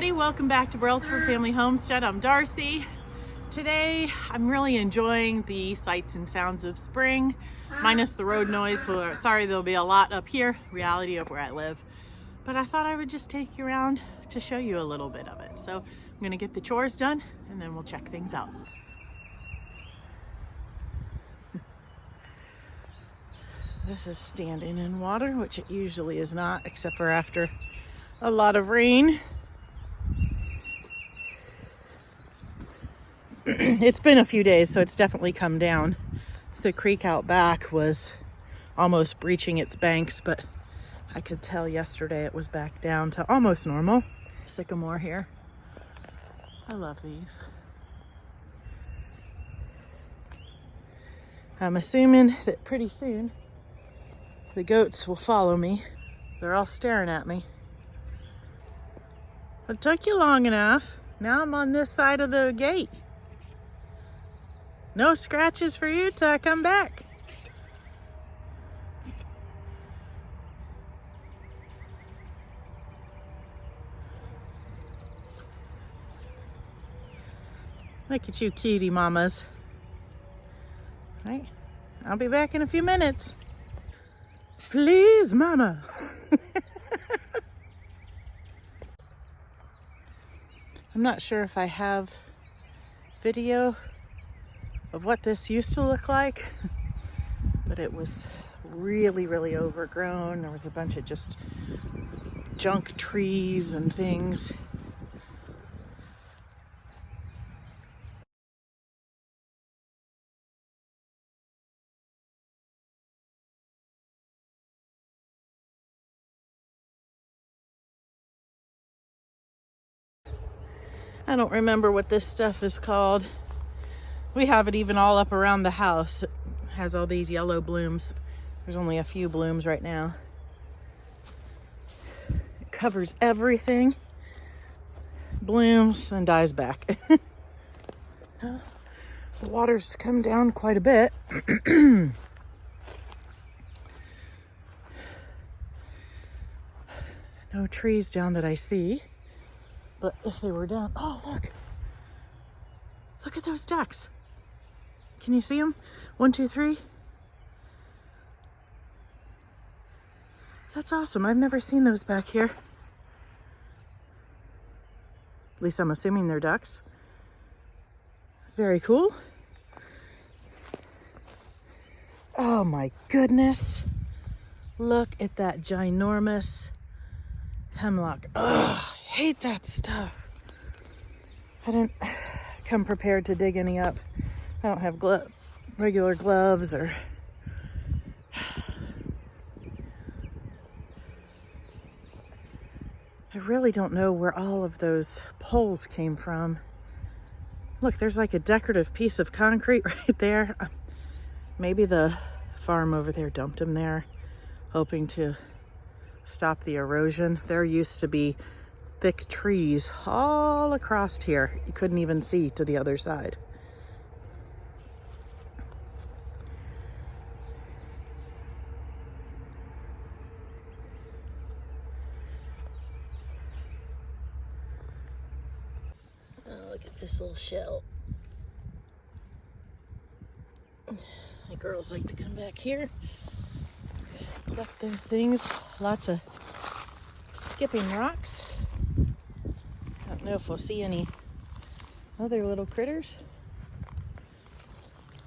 everybody, welcome back to Brelsford Family Homestead. I'm Darcy. Today I'm really enjoying the sights and sounds of spring, minus the road noise, so sorry there'll be a lot up here, reality of where I live. But I thought I would just take you around to show you a little bit of it. So I'm gonna get the chores done and then we'll check things out. This is standing in water, which it usually is not, except for after a lot of rain. It's been a few days, so it's definitely come down. The creek out back was almost breaching its banks, but I could tell yesterday it was back down to almost normal. Sycamore here. I love these. I'm assuming that pretty soon the goats will follow me. They're all staring at me. It took you long enough. Now I'm on this side of the gate. No scratches for you till I come back. Look at you cutie mamas. Right? I'll be back in a few minutes. Please, mama. I'm not sure if I have video of what this used to look like, but it was really overgrown. There was a bunch of just junk trees and things. I don't remember what this stuff is called. We have it even all up around the house. It has all these yellow blooms. There's only a few blooms right now. It covers everything. Blooms and dies back. The water's come down quite a bit. No trees down that I see. But if they were down, oh look. Look at those ducks. Can you see them? 1, 2, 3. That's awesome. I've never seen those back here. At least I'm assuming they're ducks. Very cool. Oh my goodness. Look at that ginormous hemlock. Ugh, hate that stuff. I didn't come prepared to dig any up. I don't have regular gloves or... I really don't know where all of those poles came from. Look, there's like a decorative piece of concrete right there. Maybe the farm over there dumped them there, hoping to stop the erosion. There used to be thick trees all across here. You couldn't even see to the other side. Oh, look at this little shell. My girls like to come back here, collect those things. Lots of skipping rocks. I don't know if we'll see any other little critters.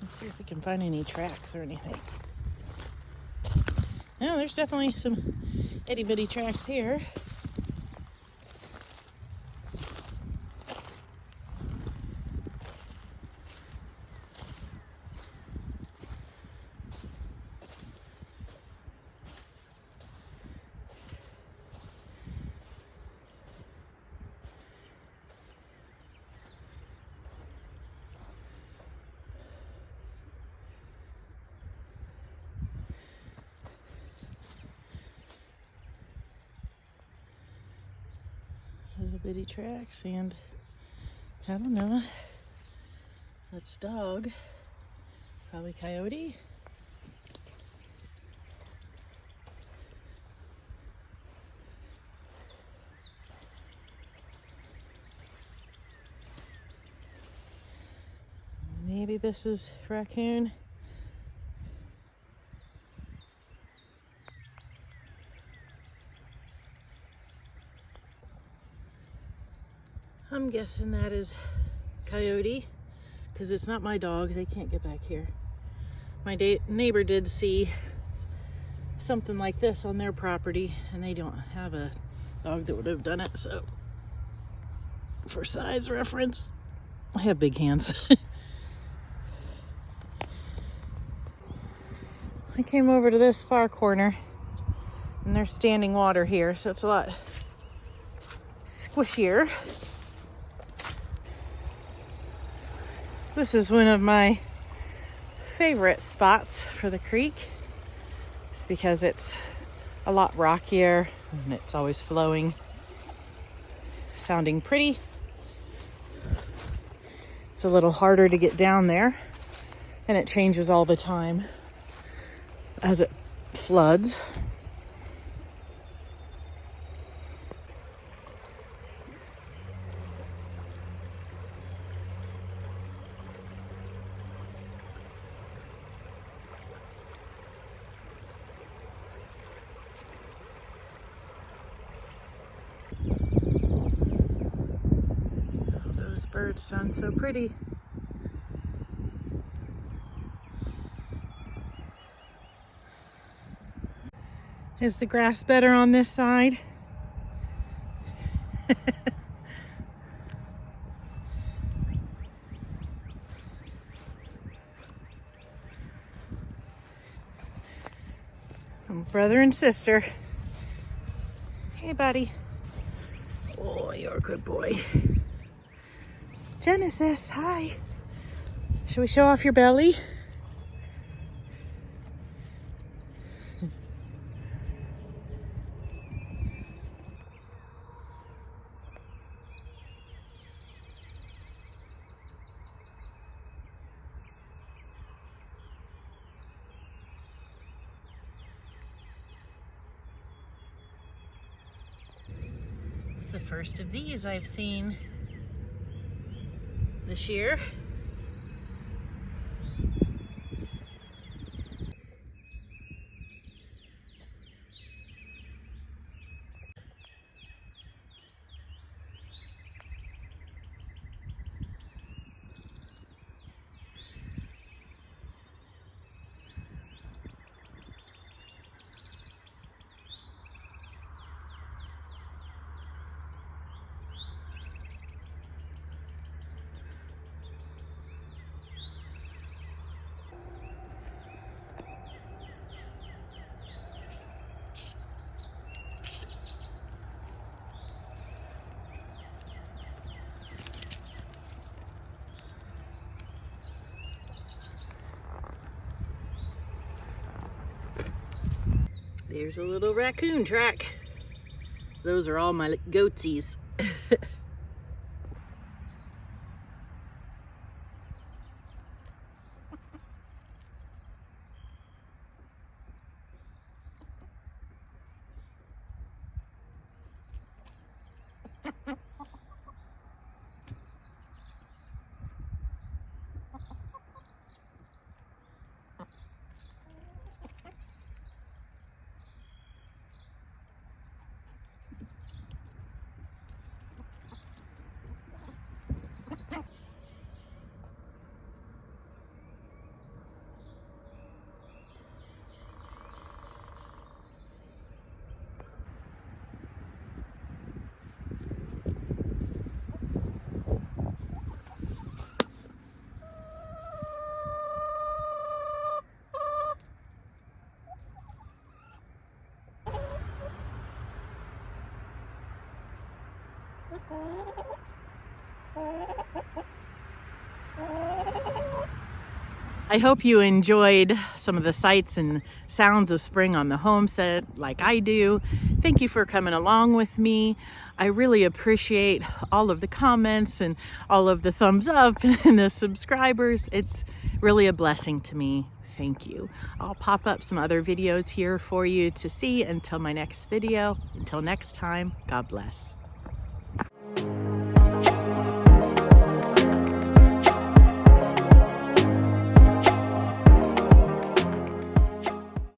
Let's see if we can find any tracks or anything. No, there's definitely some itty bitty tracks here. Little bitty tracks, and I don't know, that's dog, probably coyote. Maybe this is raccoon. I'm guessing that is coyote, because it's not my dog. They can't get back here. My neighbor did see something like this on their property, and they don't have a dog that would have done it, so for size reference, I have big hands. I came over to this far corner, and there's standing water here, so it's a lot squishier. This is one of my favorite spots for the creek, just because it's a lot rockier and it's always flowing, sounding pretty. It's a little harder to get down there, and it changes all the time as it floods. Those birds sound so pretty. Is the grass better on this side? Brother and sister. Hey, buddy. Oh, you're a good boy. Genesis, hi. Should we show off your belly? It's the first of these I've seen this year. There's a little raccoon track. Those are all my goatsies. I hope you enjoyed some of the sights and sounds of spring on the homestead like I do. Thank you for coming along with me. I really appreciate all of the comments and all of the thumbs up and the subscribers. It's really a blessing to me. Thank you. I'll pop up some other videos here for you to see until my next video. Until next time, God bless.